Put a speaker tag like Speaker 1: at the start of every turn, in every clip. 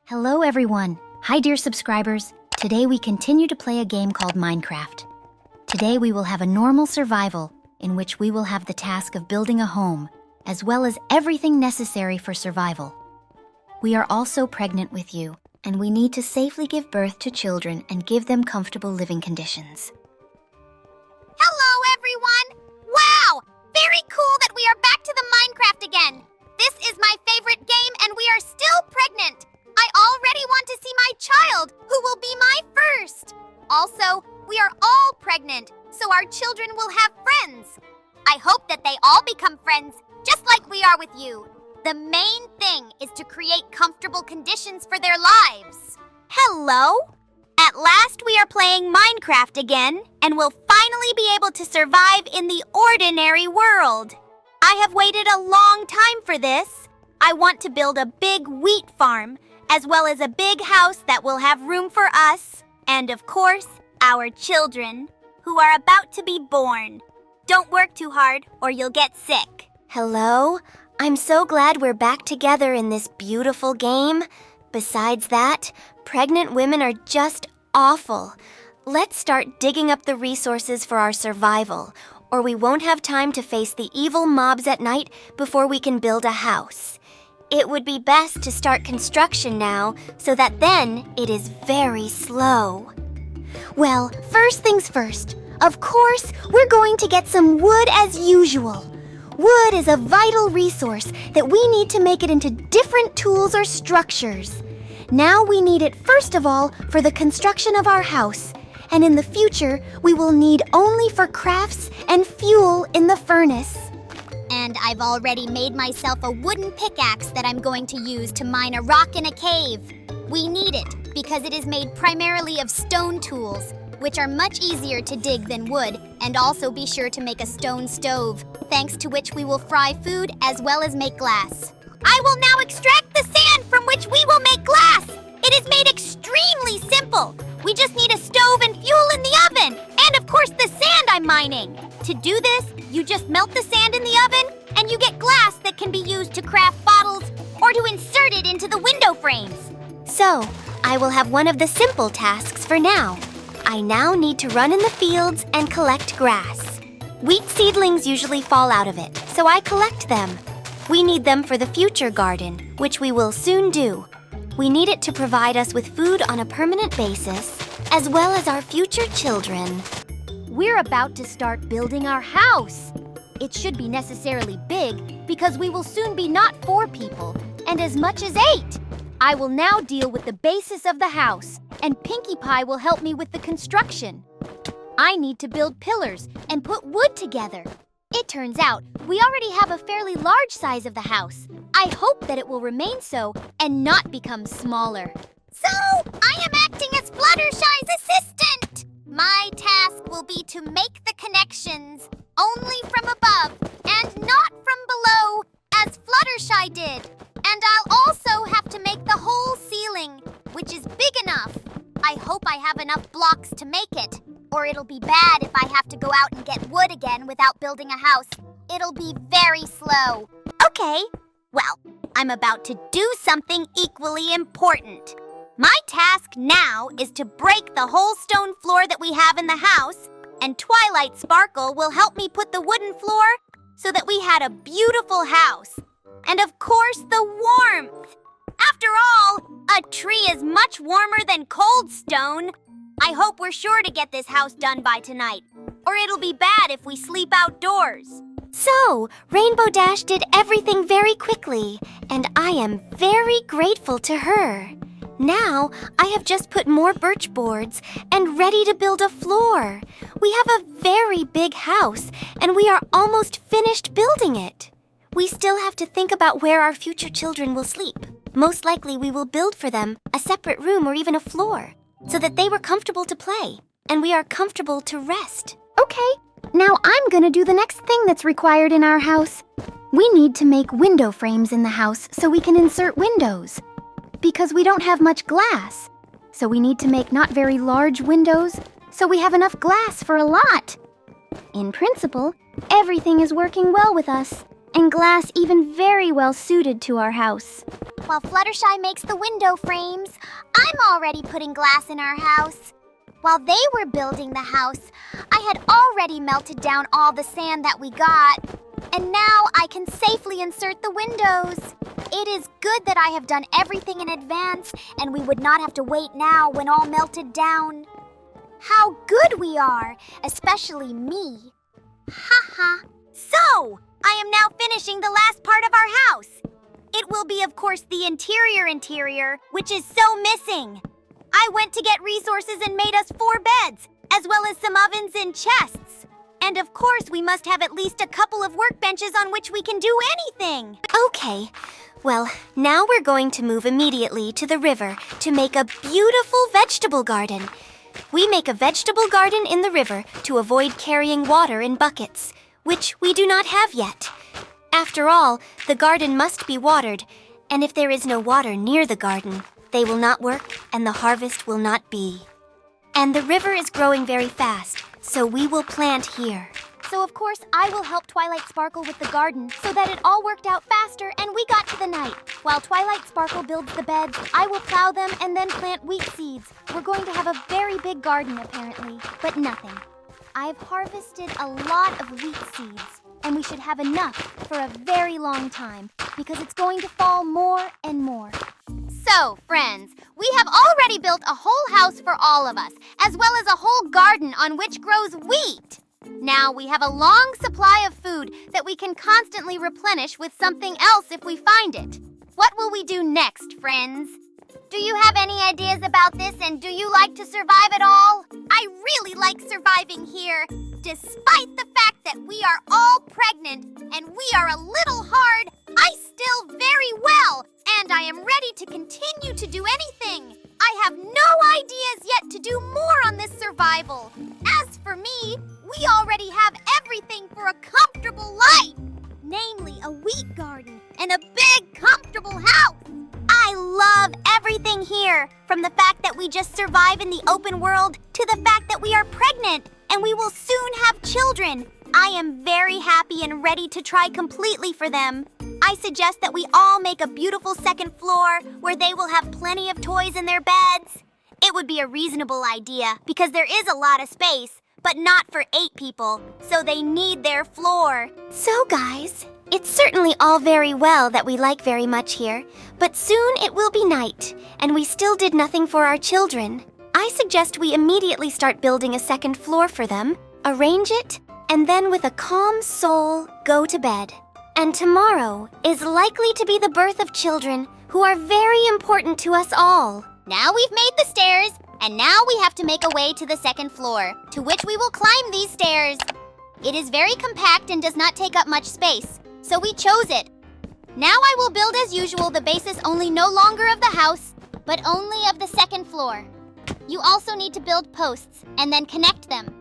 Speaker 1: Hello everyone! Hi dear subscribers! Today we continue to play a game called Minecraft. Today we will have a normal survival in which we will have the task of building a home, as well as everything necessary for survival. We are also pregnant with you, and we need to safely give birth to children and give them comfortable living conditions.
Speaker 2: Hello everyone! Wow! Very cool that we are back to the Minecraft again! This is my favorite game and we are still pregnant! I already want to see my child, who will be my first! Also, we are all pregnant, so our children will have friends. I hope that they all become friends, just like we are with you. The main thing is to create comfortable conditions for their lives. Hello! At last we are playing Minecraft again, and will finally be able to survive in the ordinary world. I have waited a long time for this. I want to build a big wheat farm, as well as a big house that will have room for us, and of course, our children, who are about to be born. Don't work too hard, or you'll get sick.
Speaker 3: Hello? I'm so glad we're back together in this beautiful game. Besides that, pregnant women are just awful. Let's start digging up the resources for our survival, or we won't have time to face the evil mobs at night before we can build a house. It would be best to start construction now, so that then it is very slow.
Speaker 1: Well, first things first. Of course, we're going to get some wood as usual. Wood is a vital resource that we need to make it into different tools or structures. Now we need it first of all for the construction of our house, and in the future we will need only for crafts and fuel in the furnace.
Speaker 2: And I've already made myself a wooden pickaxe that I'm going to use to mine a rock in a cave. We need it because it is made primarily of stone tools, which are much easier to dig than wood, and also be sure to make a stone stove, thanks to which we will fry food as well as make glass. I will now extract the sand from which we will make glass. It is made extremely simple. We just need a stove and fuel in the oven, and of course the sand I'm mining. To do this, you just melt the sand in the oven, and you get glass that can be used to craft bottles or to insert it into the window frames.
Speaker 3: So, I will have one of the simple tasks for now. I now need to run in the fields and collect grass. Wheat seedlings usually fall out of it, so I collect them. We need them for the future garden, which we will soon do. We need it to provide us with food on a permanent basis, as well as our future children.
Speaker 1: We're about to start building our house. It should be necessarily big because we will soon be not 4 people and as much as 8. I will now deal with the basis of the house, and Pinkie Pie will help me with the construction. I need to build pillars and put wood together. It turns out we already have a fairly large size of the house. I hope that it will remain so and not become smaller.
Speaker 2: So, I am acting as Fluttershy's assistant. My task will be to make the connections only from above and not from below, as Fluttershy did. And I'll also have to make the whole ceiling, which is big enough. I hope I have enough blocks to make it, or it'll be bad if I have to go out and get wood again without building a house. It'll be very slow. Okay, well, I'm about to do something equally important. My task now is to break the whole stone floor that we have in the house, and Twilight Sparkle will help me put the wooden floor so that we had a beautiful house. And of course, the warmth. After all, a tree is much warmer than cold stone. I hope we're sure to get this house done by tonight, or it'll be bad if we sleep outdoors.
Speaker 3: So, Rainbow Dash did everything very quickly, and I am very grateful to her. Now, I have just put more birch boards and ready to build a floor. We have a very big house, and we are almost finished building it. We still have to think about where our future children will sleep. Most likely we will build for them a separate room or even a floor, so that they were comfortable to play, and we are comfortable to rest.
Speaker 1: Okay, now I'm gonna do the next thing that's required in our house. We need to make window frames in the house so we can insert windows. Because we don't have much glass. So we need to make not very large windows, so we have enough glass for a lot. In principle, everything is working well with us, and glass even very well suited to our house.
Speaker 2: While Fluttershy makes the window frames, I'm already putting glass in our house. While they were building the house, I had already melted down all the sand that we got. And now I can safely insert the windows. It is good that I have done everything in advance, and we would not have to wait now when all melted down. How good we are, especially me. Haha. So, I am now finishing the last part of our house. It will be, of course, the interior, which is so missing. I went to get resources and made us 4 beds, as well as some ovens and chests. And of course, we must have at least a couple of workbenches on which we can do anything.
Speaker 3: Okay, well, now we're going to move immediately to the river to make a beautiful vegetable garden. We make a vegetable garden in the river to avoid carrying water in buckets, which we do not have yet. After all, the garden must be watered, and if there is no water near the garden, they will not work and the harvest will not be. And the river is growing very fast, so we will plant here.
Speaker 1: So of course, I will help Twilight Sparkle with the garden so that it all worked out faster and we got to the night. While Twilight Sparkle builds the beds, I will plow them and then plant wheat seeds. We're going to have a very big garden apparently, but nothing. I've harvested a lot of wheat seeds, and we should have enough for a very long time because it's going to fall more and more.
Speaker 2: So, friends, we have already built a whole house for all of us, as well as a whole garden on which grows wheat. Now we have a long supply of food that we can constantly replenish with something else if we find it. What will we do next, friends? Do you have any ideas about this, and do you like to survive at all? I really like surviving here. Despite the fact that we are all pregnant and we are a little hard, I still very well, and I am ready to continue to do anything. I have no ideas yet to do more on this survival. As for me, we already have everything for a comfortable life, namely a wheat garden and a big, comfortable house. I love everything here, from the fact that we just survive in the open world to the fact that we are pregnant and we will soon have children. I am very happy and ready to try completely for them. I suggest that we all make a beautiful second floor where they will have plenty of toys in their beds. It would be a reasonable idea because there is a lot of space, but not for 8 people, so they need their floor.
Speaker 3: So guys, it's certainly all very well that we like very much here, but soon it will be night, and we still did nothing for our children. I suggest we immediately start building a second floor for them, arrange it, and then with a calm soul, go to bed. And tomorrow is likely to be the birth of children who are very important to us all.
Speaker 2: Now we've made the stairs, and now we have to make a way to the second floor, to which we will climb these stairs. It is very compact and does not take up much space, so we chose it. Now I will build as usual the basis only no longer of the house, but only of the second floor. You also need to build posts and then connect them.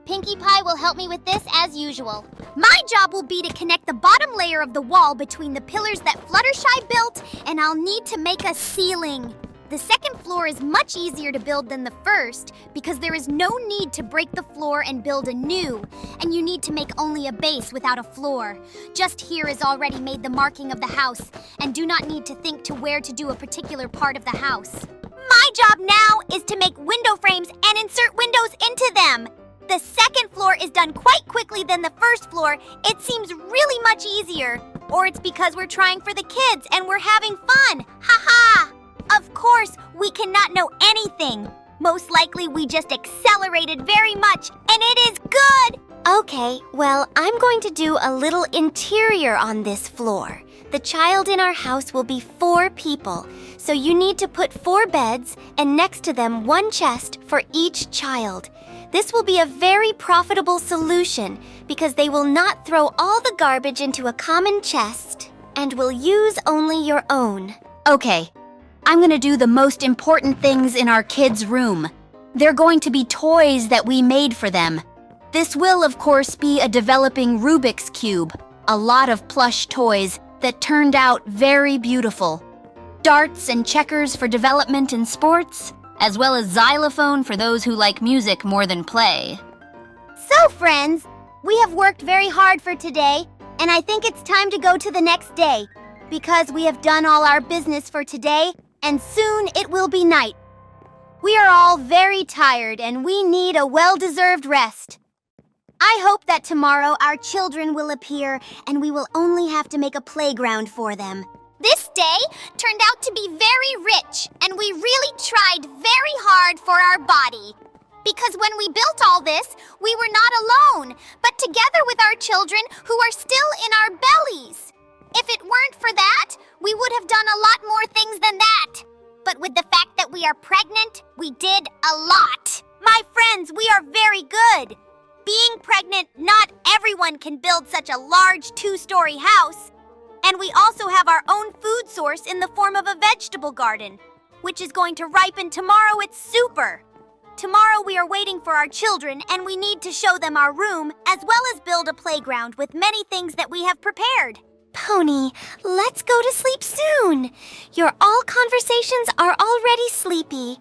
Speaker 2: Pinkie Pie will help me with this as usual. My job will be to connect the bottom layer of the wall between the pillars that Fluttershy built, and I'll need to make a ceiling. The second floor is much easier to build than the first because there is no need to break the floor and build anew, and you need to make only a base without a floor. Just here is already made the marking of the house, and do not need to think to where to do a particular part of the house. My job now is to make window frames and insert windows into them. The second floor is done quite quickly than the first floor. It seems really much easier. Or it's because we're trying for the kids and we're having fun. Ha-ha! Of course, we cannot know anything. Most likely we just accelerated very much, and it is good!
Speaker 3: Okay, well, I'm going to do a little interior on this floor. The child in our house will be 4 people, so you need to put 4 beds and next to them 1 chest for each child. This will be a very profitable solution because they will not throw all the garbage into a common chest and will use only your own.
Speaker 4: Okay, I'm gonna do the most important things in our kids' room. They're going to be toys that we made for them. This will, of course, be a developing Rubik's Cube, a lot of plush toys that turned out very beautiful. Darts and checkers for development in sports, as well as xylophone for those who like music more than play.
Speaker 2: So, friends, we have worked very hard for today, and I think it's time to go to the next day,
Speaker 1: because we have done all our business for today, and soon it will be night. We are all very tired and we need a well-deserved rest. I hope that tomorrow our children will appear and we will only have to make a playground for them.
Speaker 2: This day turned out to be very rich, and we really tried very hard for our body. Because when we built all this, we were not alone, but together with our children who are still in our bellies. If it weren't for that, we would have done a lot more things than that. But with the fact that we are pregnant, we did a lot.
Speaker 1: My friends, we are very good. Being pregnant, not everyone can build such a large 2-story house. And we also have our own food source in the form of a vegetable garden, which is going to ripen tomorrow. It's super. Tomorrow we are waiting for our children and we need to show them our room as well as build a playground with many things that we have prepared.
Speaker 3: Pony, let's go to sleep soon. Your all conversations are already sleepy.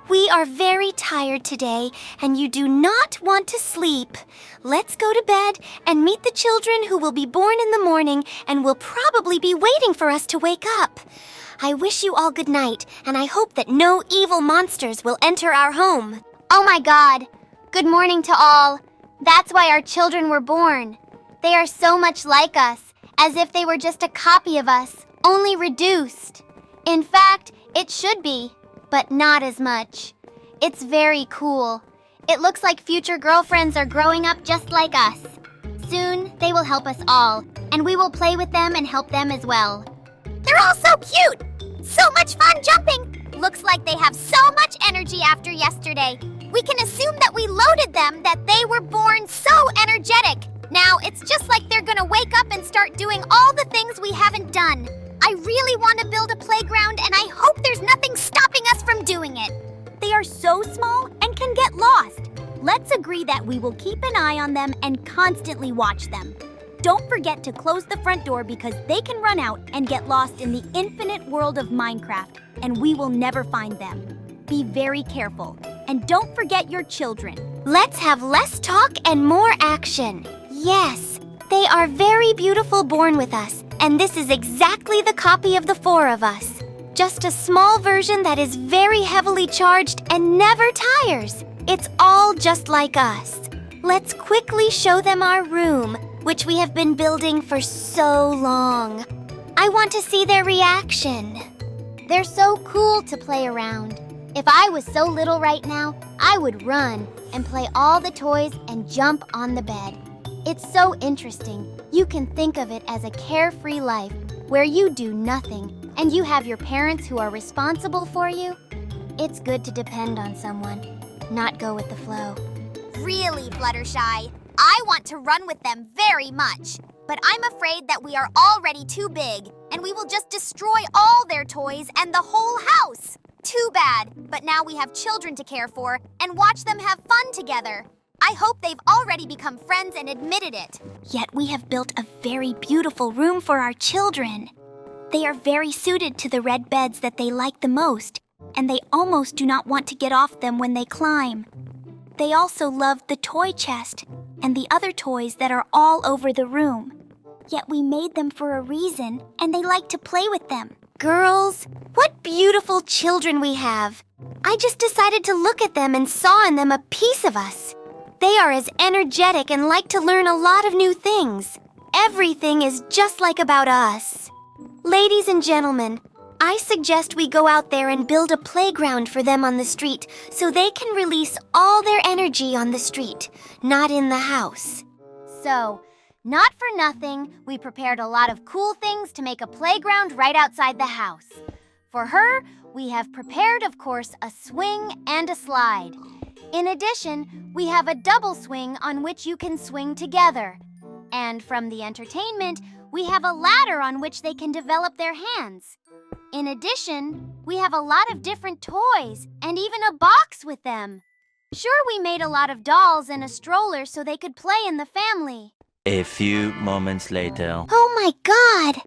Speaker 3: We are very tired today, and you do not want to sleep. Let's go to bed and meet the children who will be born in the morning and will probably be waiting for us to wake up. I wish you all good night, and I hope that no evil monsters will enter our home.
Speaker 1: Oh my God! Good morning to all. That's why our children were born. They are so much like us, as if they were just a copy of us, only reduced. In fact, it should be, but not as much. It's very cool. It looks like future girlfriends are growing up just like us. Soon, they will help us all, and we will play with them and help them as well.
Speaker 2: They're all so cute! So much fun jumping! Looks like they have so much energy after yesterday. We can assume that we loaded them, that they were born so energetic. Now, it's just like they're gonna wake up and start doing all the things we haven't done. I really want to build a playground, and I hope there's nothing stopping us from doing it.
Speaker 1: They are so small and can get lost. Let's agree that we will keep an eye on them and constantly watch them. Don't forget to close the front door because they can run out and get lost in the infinite world of Minecraft, and we will never find them. Be very careful, and don't forget your children.
Speaker 3: Let's have less talk and more action. Yes, they are very beautiful born with us, and this is exactly the copy of the 4 of us. Just a small version that is very heavily charged and never tires. It's all just like us. Let's quickly show them our room, which we have been building for so long. I want to see their reaction.
Speaker 1: They're so cool to play around. If I was so little right now, I would run and play all the toys and jump on the bed. It's so interesting. You can think of it as a carefree life where you do nothing and you have your parents who are responsible for you. It's good to depend on someone, not go with the flow.
Speaker 2: Really, Fluttershy, I want to run with them very much. But I'm afraid that we are already too big, and we will just destroy all their toys and the whole house. Too bad, but now we have children to care for and watch them have fun together. I hope they've already become friends and admitted it.
Speaker 3: Yet we have built a very beautiful room for our children. They are very suited to the red beds that they like the most, and they almost do not want to get off them when they climb. They also love the toy chest and the other toys that are all over the room. Yet we made them for a reason, and they like to play with them. Girls, what beautiful children we have. I just decided to look at them and saw in them a piece of us. They are as energetic and like to learn a lot of new things. Everything is just like about us. Ladies and gentlemen, I suggest we go out there and build a playground for them on the street so they can release all their energy on the street, not in the house.
Speaker 1: So, not for nothing, we prepared a lot of cool things to make a playground right outside the house. For her, we have prepared, of course, a swing and a slide. In addition, we have a double swing on which you can swing together. And from the entertainment, we have a ladder on which they can develop their hands. In addition, we have a lot of different toys and even a box with them. Sure, we made a lot of dolls and a stroller so they could play in the family.
Speaker 5: A few moments later.
Speaker 3: Oh my God!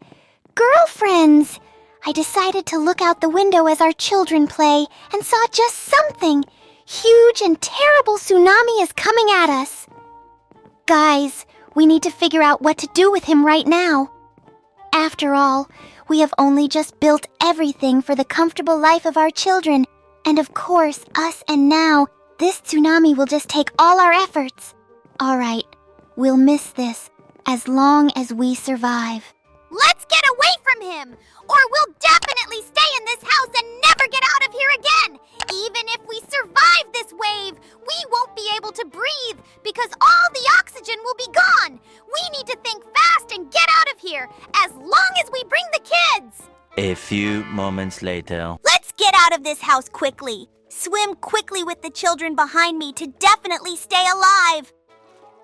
Speaker 3: Girlfriends! I decided to look out the window as our children play and saw just something. Huge and terrible tsunami is coming at us. Guys, we need to figure out what to do with him right now. After all, We have only just built everything for the comfortable life of our children. And of course, us, and now, this tsunami will just take all our efforts. All right, we'll miss this as long as we survive.
Speaker 2: Let's get away from him, or we'll definitely stay in this house and never get out of here again. Even if we survive this wave, we won't be able to breathe because all the oxygen will be gone. We need to think fast and get out of here, as long as we bring the kids.
Speaker 5: A few moments later.
Speaker 2: Let's get out of this house quickly. Swim quickly with the children behind me to definitely stay alive.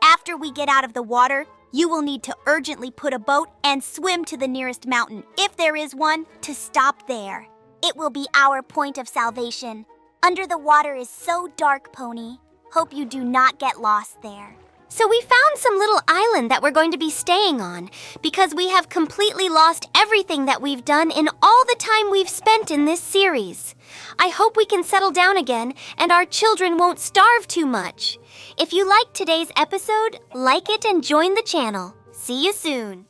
Speaker 2: After we get out of the water, you will need to urgently put a boat and swim to the nearest mountain, if there is one, to stop there. It will be our point of salvation. Under the water is so dark, Pony. Hope you do not get lost there.
Speaker 3: So we found some little island that we're going to be staying on because we have completely lost everything that we've done in all the time we've spent in this series. I hope we can settle down again and our children won't starve too much. If you liked today's episode, like it and join the channel. See you soon.